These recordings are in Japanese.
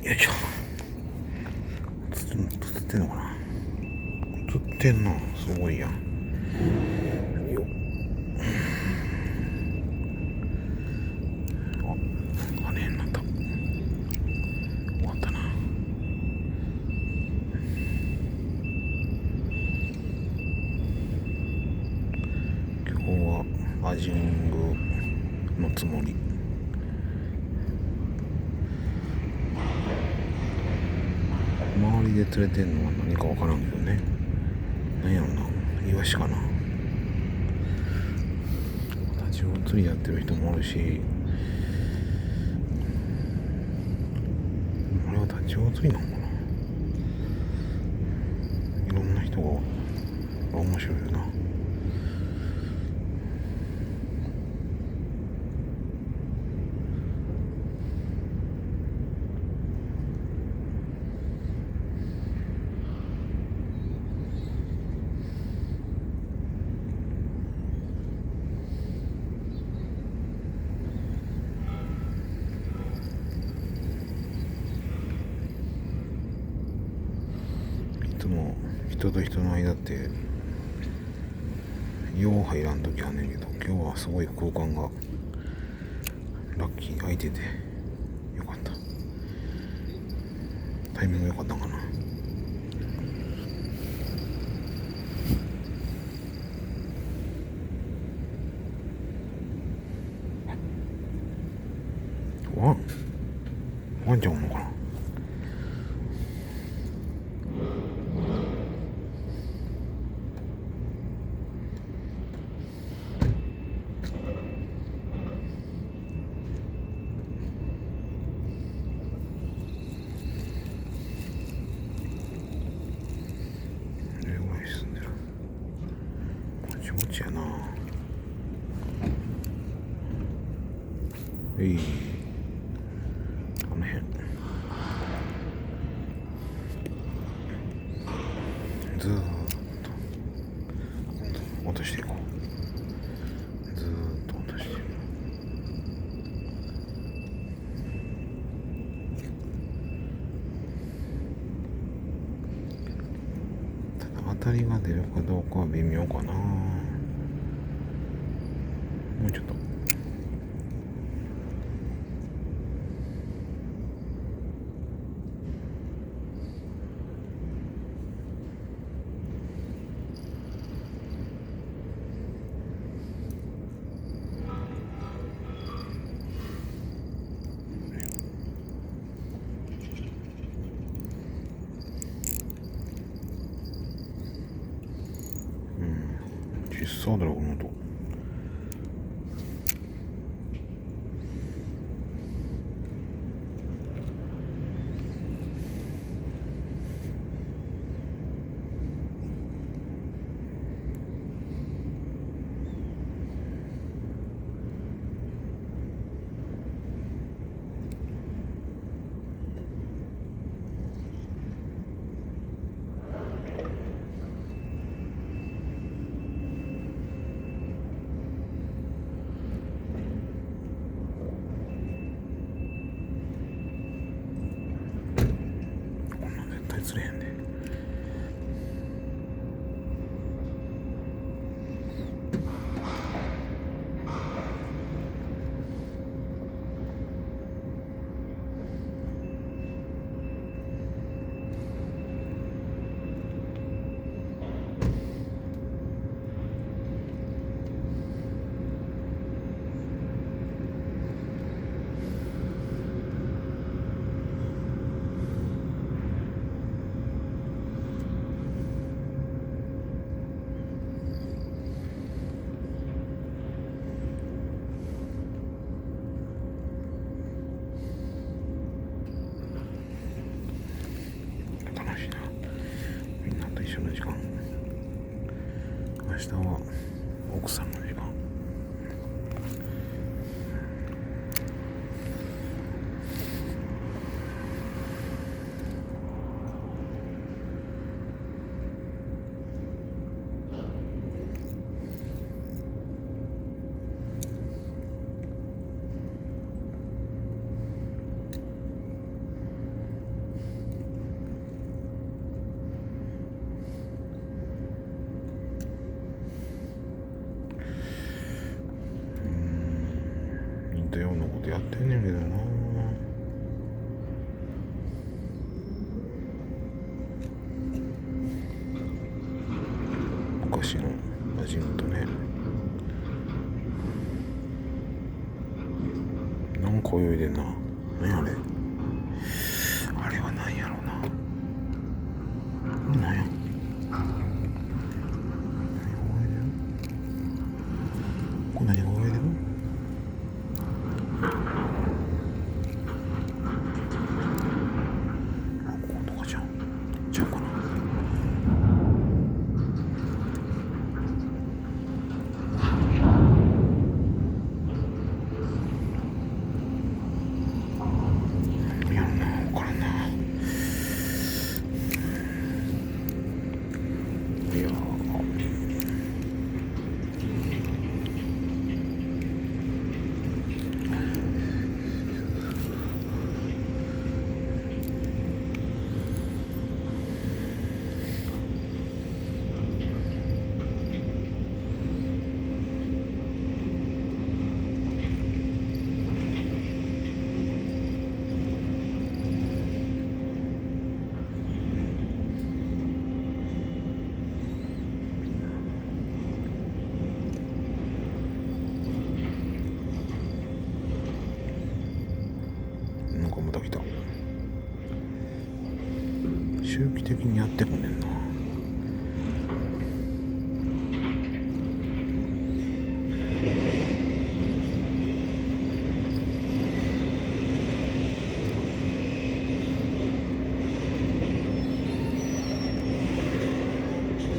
よいしょ。映ってんのかな。映ってんな。すごいやん。よっ。あ、羽になった。終わったな。今日はアジングのつもり。周りで釣れてんのは何かわからんけどね。何やろな。イワシかな。タチウオ釣りやってる人もおるし、あれはタチウオ釣りなのかな。いろんな人が面白いよな。いつも人と人の間ってよう入らん時あんねんけど、今日はすごい空間がラッキー空いててよかった。タイミング良かったんかな。ワンワンちゃんおんのかな。霊媒師住んでる。こっちこっちやな。あの辺ずーっと落としていこう。ずーっと落として。ただ当たりが出るかどうかは微妙かな。もうちょっと。小さだろこの音。こんなん絶対釣れへんで。楽しいな。みんなと一緒の時間。明日は奥さんの時間。ってんねんけどな。昔の馴染みとね、なんか泳いでんな。何あれ、あれは何やろうな。何や、これ何が泳いでる。あ、こことかじゃんちゃうかな。いやな、分からんな。いやなんかまた来た。周期的にやってくんねんな。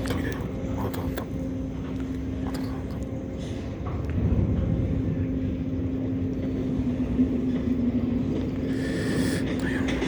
来た来た。あったあった。あったあった。何やろな。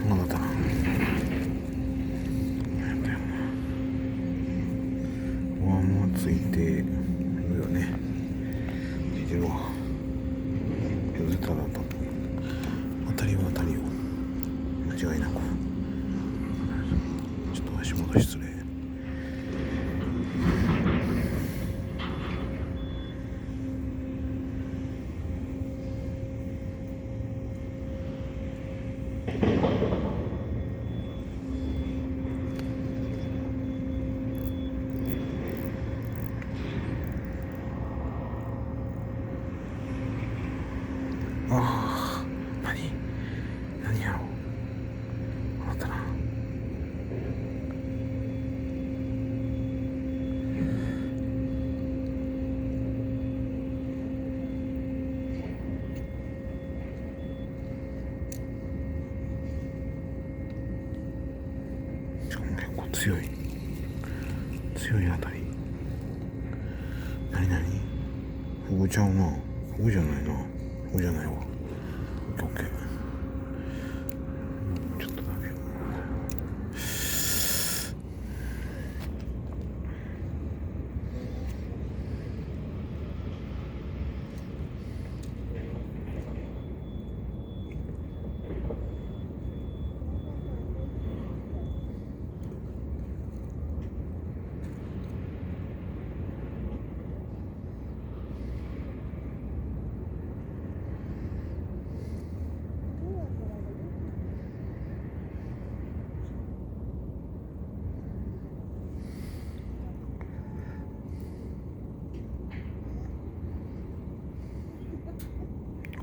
なんだったな。もうついてるよね。ついてるわ。絶対当たりは当たりよ。間違いなく。ちょっと足元失礼。ああ、何やろう。あったな。しかも結構強いあたり。何フグちゃうな。フグじゃないな。フグじゃないわ。オッケー。ちょっとだけ。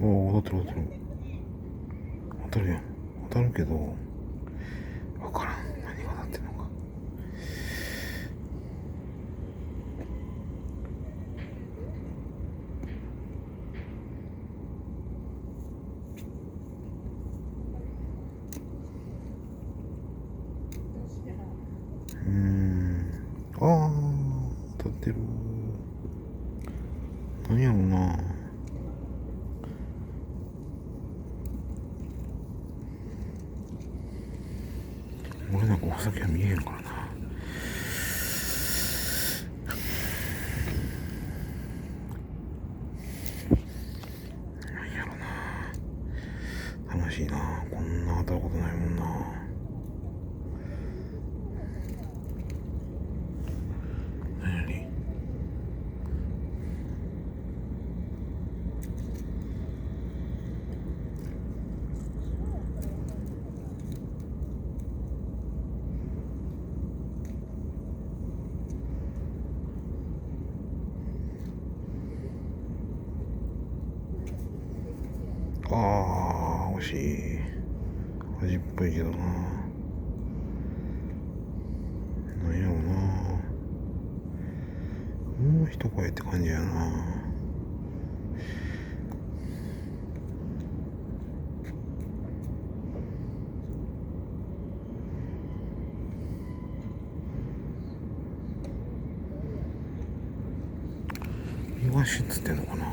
おお、当たる。当たるやん。当たるけど、わからん。何が当たってんのか。ってる。何やろうな。俺なんかお酒は見えへんからな。何やろな。楽しいな。こんな当たることないもんな。何やり。ああ、惜しい。味っぽいけどな。何やろうな。もう一声って感じやな。イワシっつってんのかな。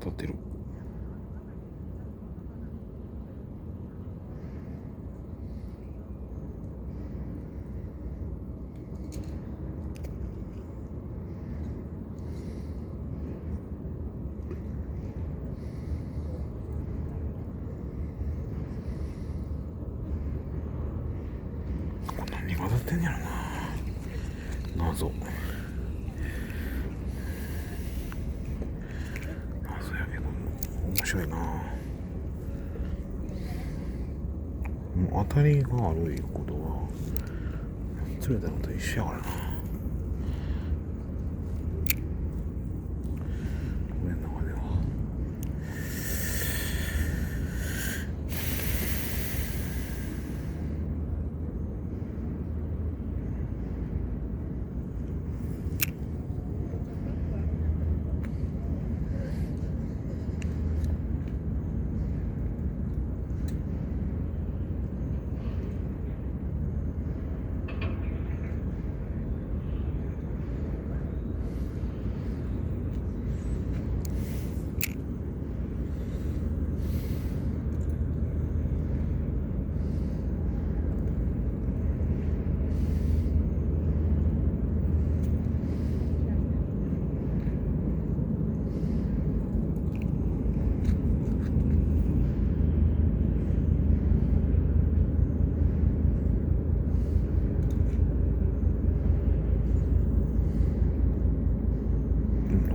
当たってる。何が当たってんやろな。謎やけど面白いな。もう当たりがあるいうことは釣れたのと一緒やからな。俺の中では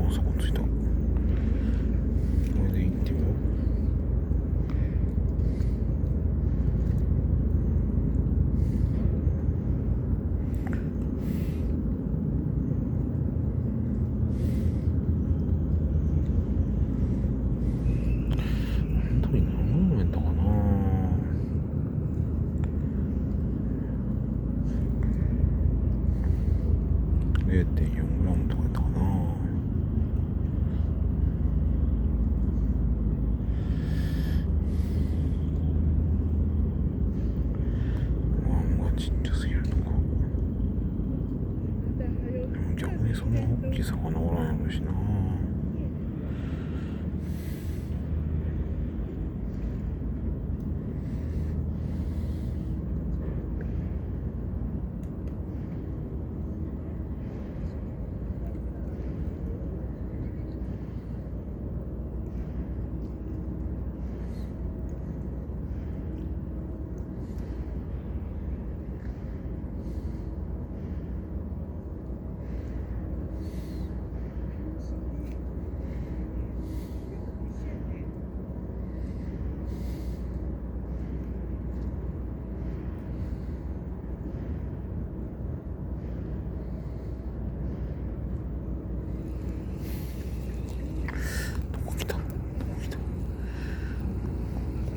そこついた。これで行ってみよう。本当に何本やったかな。0.4 グラムとかやったかな。ちっちゃすぎるのか。逆にそんな大きい魚おらんやろしな。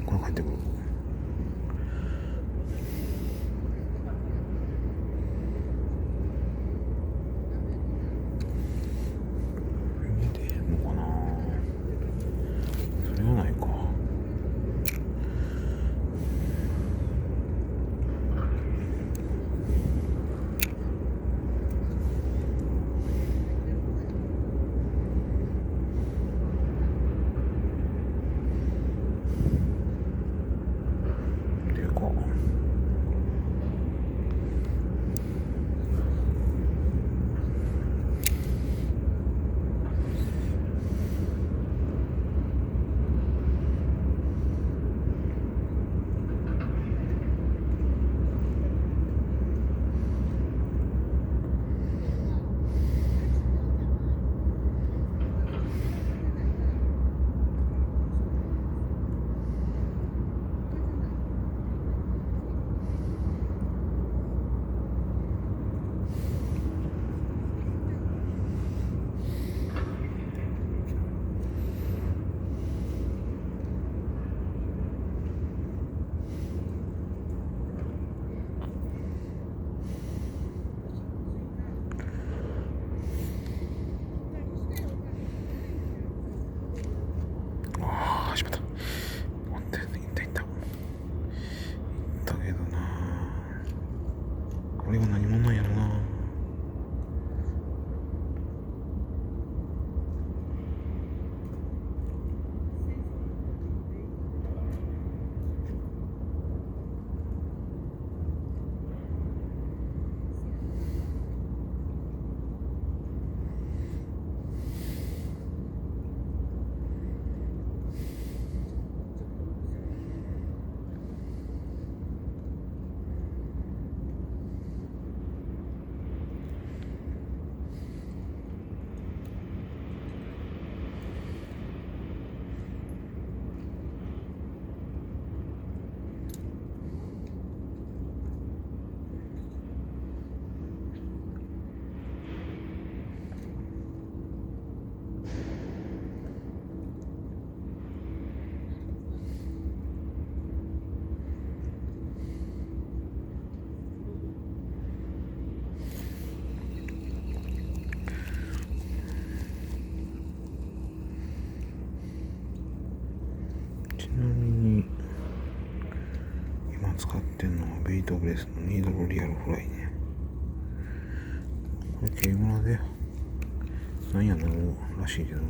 これ帰ってくる。見てへんのかな。それはないか。始めた。待って、いったけどな。これは何者なんやろな。使ってんのはベイトブレスのニードルリアルフライね。これ軽村でなんやなるらしいけどな。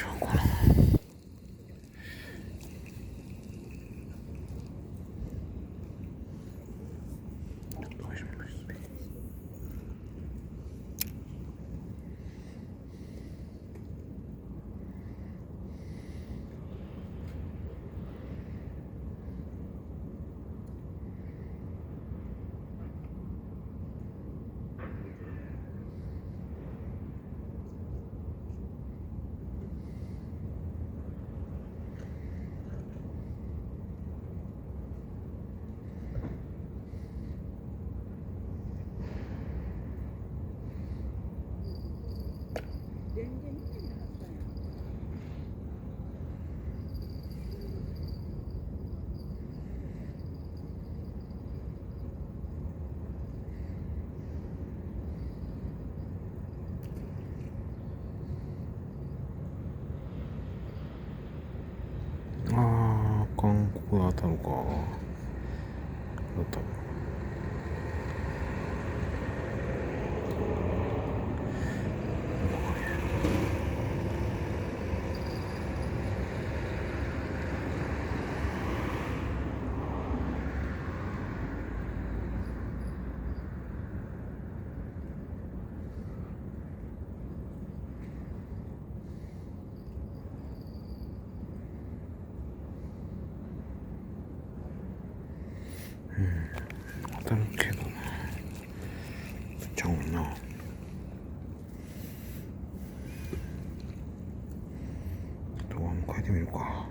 ちゃうかな。大丈夫ですね。韓国当たるか。だったら当たるけどな。ちゃうな。動画も変えてみるか。